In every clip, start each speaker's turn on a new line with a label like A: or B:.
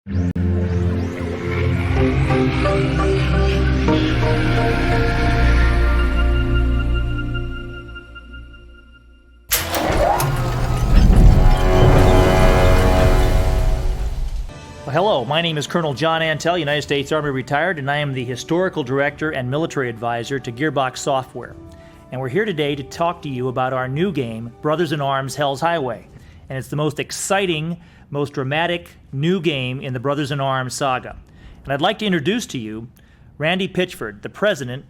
A: Hello, my name is Colonel John Antel, United States Army retired, and I am the Historical Director and Military Advisor to Gearbox Software. And we're here today to talk to you about our new game, Brothers in Arms Hell's Highway. And it's the most exciting, most dramatic new game in the Brothers in Arms saga. And I'd like to introduce to you Randy Pitchford, the president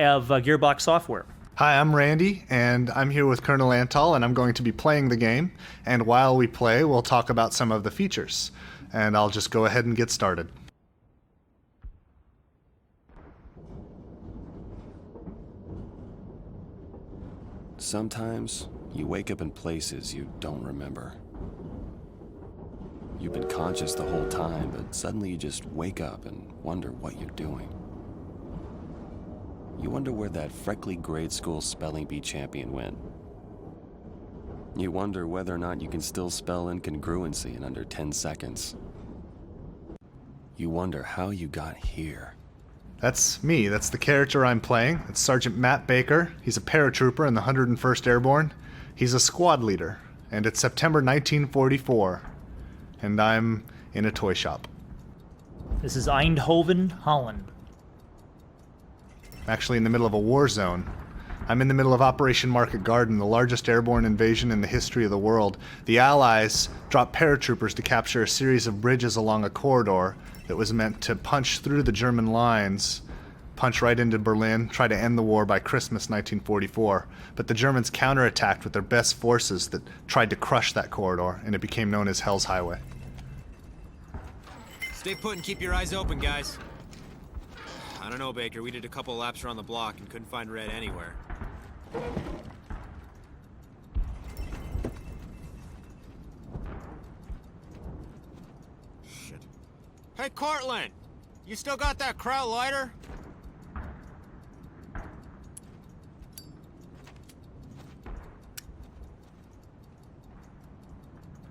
A: of Gearbox Software.
B: Hi, I'm Randy, and I'm here with Colonel Antal, and I'm going to be playing the game. And while we play, we'll talk about some of the features. And I'll just go ahead and get started.
C: Sometimes you wake up in places you don't remember. You've been conscious the whole time, but suddenly you just wake up and wonder what you're doing. You wonder where that freckly grade school spelling bee champion went. You wonder whether or not you can still spell incongruency in under 10 seconds. You wonder how you got here.
B: That's me. That's the character I'm playing. It's Sergeant Matt Baker. He's a paratrooper in the 101st Airborne. He's a squad leader, and it's September 1944, and I'm in a toy shop.
A: This is Eindhoven, Holland.
B: I'm actually in the middle of a war zone. I'm in the middle of Operation Market Garden, the largest airborne invasion in the history of the world. The Allies dropped paratroopers to capture a series of bridges along a corridor that was meant to punch through the German lines, punch right into Berlin, try to end the war by Christmas 1944. But the Germans counterattacked with their best forces that tried to crush that corridor, and it became known as Hell's Highway.
D: Stay put and keep your eyes open, guys. I don't know, Baker. We did a couple laps around the block and couldn't find Red anywhere. Shit. Hey, Cortland! You still got that Kraut lighter?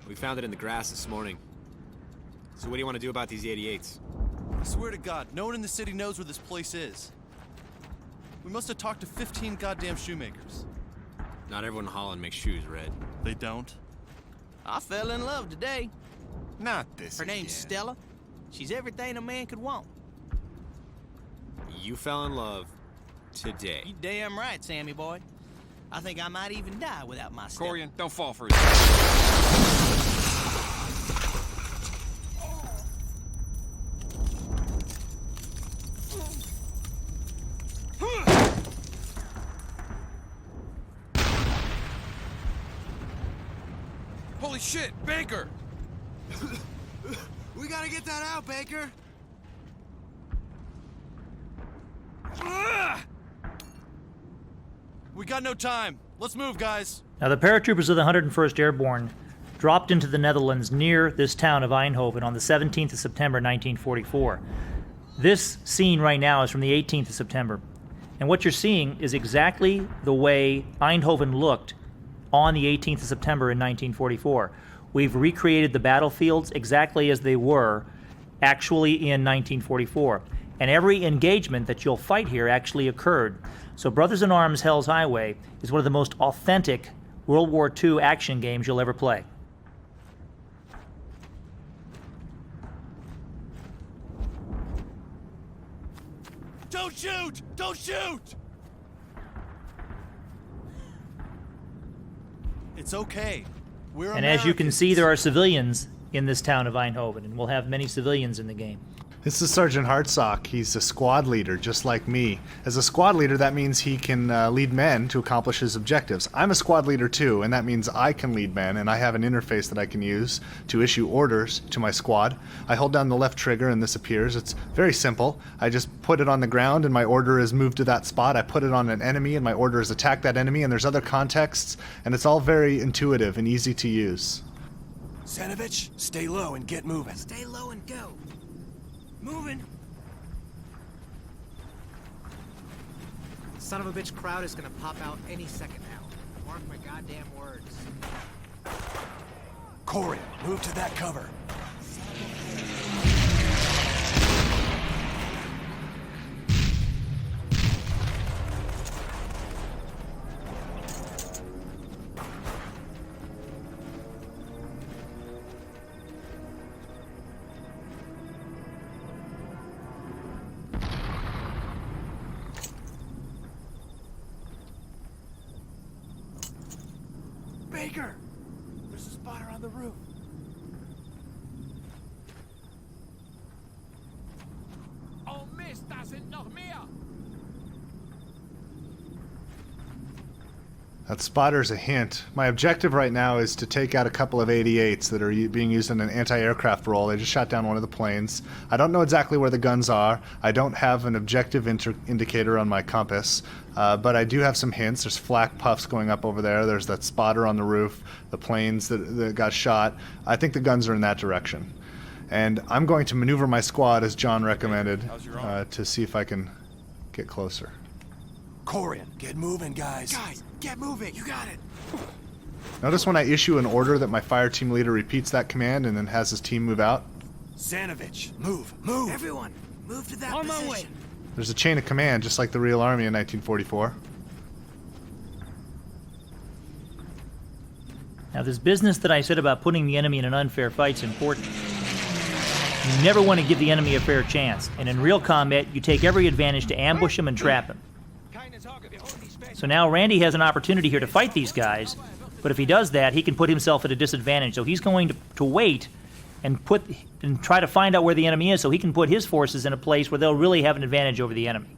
D: We found it in the grass this morning. So what do you want to do about these 88s?
E: I swear to God, no one in the city knows where this place is. We must have talked to 15 goddamn shoemakers.
D: Not everyone in Holland makes shoes, Red.
E: They don't?
F: I fell in love today.
D: Not this
F: Her name's Stella. She's everything a man could want.
D: You fell in love today.
F: You damn right, Sammy boy. I think I might even die without my Stella.
D: Corian, don't fall for it.
E: Holy shit, Baker!
D: We gotta get that out, Baker!
E: We got no time. Let's move, guys.
A: Now, the paratroopers of the 101st Airborne dropped into the Netherlands near this town of Eindhoven on the 17th of September, 1944. This scene right now is from the 18th of September. And what you're seeing is exactly the way Eindhoven looked on the 18th of September in 1944. We've recreated the battlefields exactly as they were actually in 1944. And every engagement that you'll fight here actually occurred. So Brothers in Arms Hell's Highway is one of the most authentic World War II action games you'll ever play.
E: Don't shoot! Don't shoot! It's okay. We're
A: And as you can
E: Americans.
A: see, there are civilians in this town of Eindhoven, and we'll have many civilians in the game.
B: This is Sergeant Hartsock. He's a squad leader, just like me. As a squad leader, that means he can lead men to accomplish his objectives. I'm a squad leader too, and that means I can lead men, and I have an interface that I can use to issue orders to my squad. I hold down the left trigger and this appears. It's very simple. I just put it on the ground and my order is move to that spot. I put it on an enemy and my order is attack that enemy, and there's other contexts, and it's all very intuitive and easy to use.
G: Sanovich, stay low and get moving.
F: Stay low and go. Moving.
H: Son of a bitch crowd is gonna pop out any second now. Mark my goddamn words.
G: Corey, move to that cover. Baker! There's a spotter on the roof.
I: Oh Mist, da sind noch mehr!
B: That spotter's a hint. My objective right now is to take out a couple of 88s that are being used in an anti-aircraft role. They just shot down one of the planes. I don't know exactly where the guns are. I don't have an objective indicator on my compass, but I do have some hints. There's flak puffs going up over there. There's that spotter on the roof, the planes that got shot. I think the guns are in that direction. And I'm going to maneuver my squad, as John recommended, to see if I can get closer.
G: Corian, get moving, guys. Guys, get moving. You got it.
B: Notice when I issue an order that my fire team leader repeats that command and then has his team move out.
G: Sanovich, move, move.
H: Everyone, move to that
F: On my
H: position.
F: way.
B: There's a chain of command, just like the real army in 1944.
A: Now, this business that I said about putting the enemy in an unfair fight is important. You never want to give the enemy a fair chance, and in real combat, you take every advantage to ambush him and trap him. So now Randy has an opportunity here to fight these guys, but if he does that, he can put himself at a disadvantage. So he's going to wait and try to find out where the enemy is, so he can put his forces in a place where they'll really have an advantage over the enemy.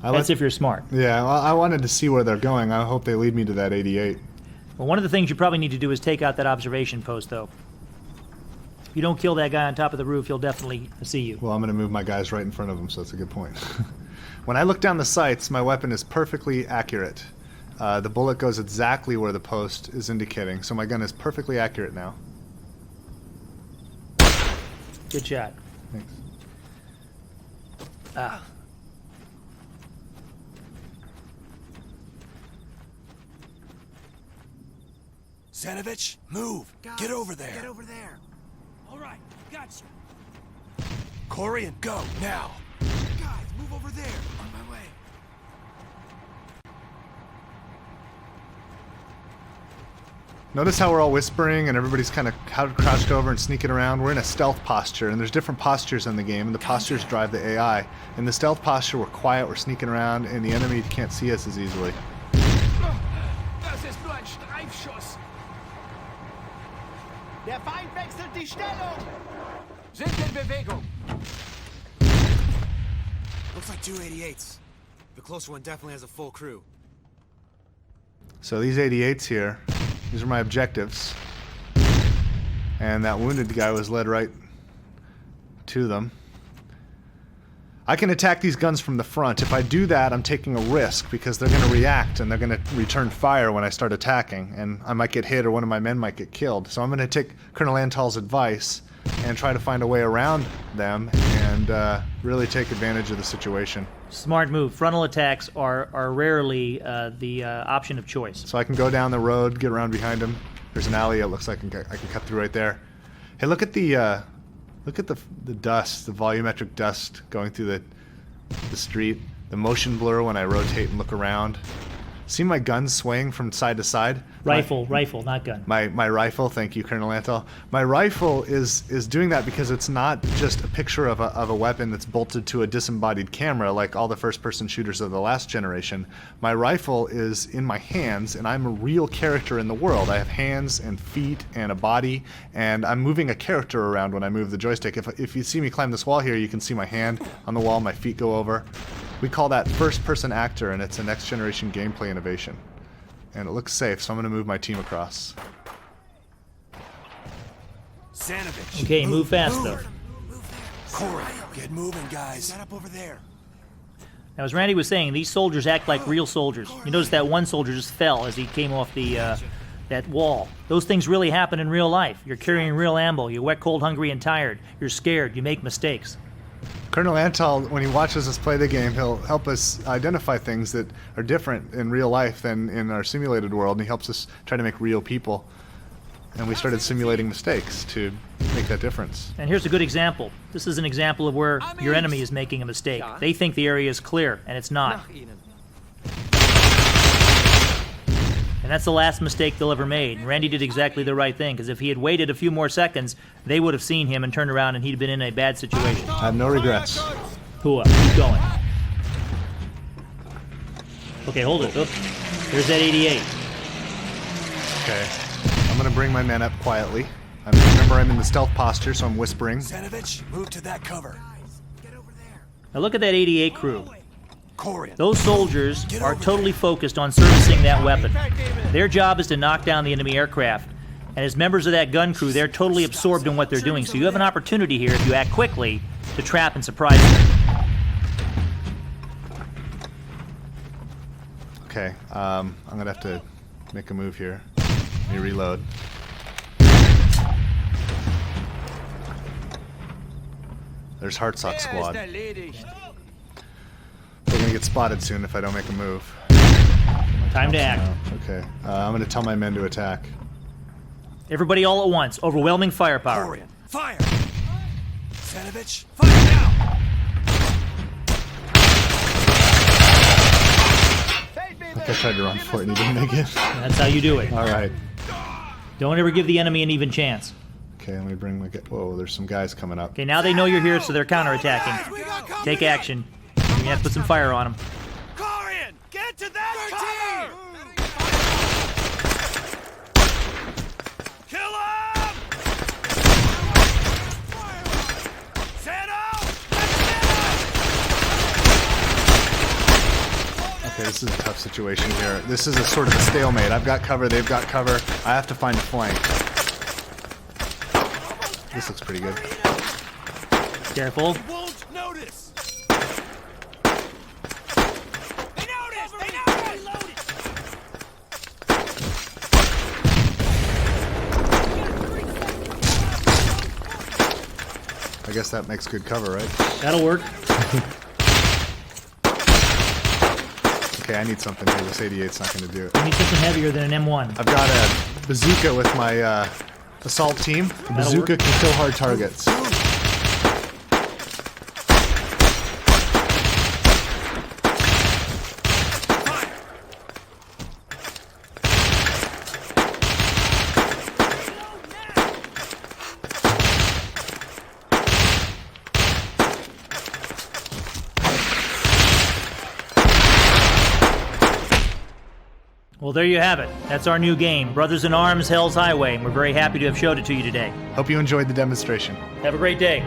A: That's if you're smart.
B: Yeah, well, I wanted to see where they're going. I hope they lead me to that 88.
A: Well, one of the things you probably need to do is take out that observation post, though. If you don't kill that guy on top of the roof, he'll definitely see you.
B: Well, I'm going to move my guys right in front of him, so that's a good point. When I look down the sights, my weapon is perfectly accurate. The bullet goes exactly where the post is indicating, so my gun is perfectly accurate now.
A: Good shot.
B: Thanks.
A: Ah.
G: Sanovich, move.
H: Guys,
G: Get over there.
H: Get over there.
I: All right, gotcha.
G: Corian, go, now.
H: Guys, move over there. On my way.
B: Notice how we're all whispering and everybody's kind of crouched over and sneaking around. We're in a stealth posture, and there's different postures in the game, and the postures drive the AI. In the stealth posture, we're quiet, we're sneaking around, and the enemy can't see us as easily.
I: Das ist nur ein Streifschuss.
F: Der Feind wechselt die Stellung.
I: Sind in Bewegung.
D: Looks like 2 88s. The closer one definitely has a full crew.
B: So these 88s here, these are my objectives. And that wounded guy was led right to them. I can attack these guns from the front. If I do that, I'm taking a risk because they're going to react and they're going to return fire when I start attacking. And I might get hit or one of my men might get killed. So I'm going to take Colonel Antal's advice and try to find a way around them and really take advantage of the situation.
A: Smart move. Frontal attacks are rarely the option of choice.
B: So I can go down the road, get around behind him. There's an alley. It looks like I can cut through right there. Hey, look at the dust, the volumetric dust going through the street. The motion blur when I rotate and look around. See my gun swaying from side to side?
A: Rifle, not gun.
B: My rifle, thank you, Colonel Antal. My rifle is doing that because it's not just a picture of a weapon that's bolted to a disembodied camera like all the first-person shooters of the last generation. My rifle is in my hands, and I'm a real character in the world. I have hands and feet and a body, and I'm moving a character around when I move the joystick. If you see me climb this wall here, you can see my hand on the wall, my feet go over. We call that first-person actor, and it's a next-generation gameplay innovation. And it looks safe, so I'm going to move my team across.
G: Sanovich.
A: Okay, move fast,
G: move.
A: though.
G: Corian, get moving, guys. Set up over there.
A: Now, as Randy was saying, these soldiers act like real soldiers. You notice that one soldier just fell as he came off that wall. Those things really happen in real life. You're carrying real ammo. You're wet, cold, hungry, and tired. You're scared. You make mistakes.
B: Colonel Antal, when he watches us play the game, he'll help us identify things that are different in real life than in our simulated world, and he helps us try to make real people. And we started simulating mistakes to make that difference.
A: And here's a good example. This is an example of where your enemy is making a mistake. They think the area is clear, and it's not. And that's the last mistake they'll ever made. And Randy did exactly the right thing, because if he had waited a few more seconds, they would have seen him and turned around, and he'd have been in a bad situation.
B: I have no regrets.
A: Hua, keep going. Okay, hold it. Oh, there's that 88.
B: Okay. gonna bring my men up quietly. Remember, I'm in the stealth posture, so I'm whispering.
G: Zenovich, move to that cover.
A: Now look at that 88 crew.
G: Corian.
A: Those soldiers
G: Get
A: are
G: over
A: totally focused on servicing that weapon. Their job is to knock down the enemy aircraft. And as members of that gun crew, they're totally absorbed in what they're doing. So you have an opportunity here, if you act quickly, to trap and surprise them.
B: Okay, I'm gonna have to make a move here. Let me reload. There's Heartsock squad. They're gonna get spotted soon if I don't make a move.
A: Time to act.
B: Okay, I'm gonna tell my men to attack.
A: Everybody all at once. Overwhelming firepower.
G: Corian, fire! Zenovich, fire now!
B: I think I tried to run for it and he didn't make it.
A: That's how you do it.
B: Alright.
A: Don't ever give the enemy an even chance.
B: Okay, let me bring my... Whoa, there's some guys coming up.
A: Okay, now they know you're here, so they're counterattacking. Take action. You have to put some fire on them.
E: Corian, get to that cover! Kill him! Zeno!
B: Okay, this is a tough situation here. This is a sort of a stalemate. I've got cover, they've got cover. I have to find a flank. This looks pretty good.
A: Careful.
E: Won't notice!
F: They noticed! They noticed!
B: I guess that makes good cover, right?
A: That'll work.
B: Okay, I need something here. This 88's not going to do it.
A: You need something heavier than an M1.
B: I've got a bazooka with my assault team. The bazooka can kill hard targets.
A: Well, there you have it. That's our new game, Brothers in Arms, Hell's Highway, and we're very happy to have showed it to you today.
B: Hope you enjoyed the demonstration.
A: Have a great day.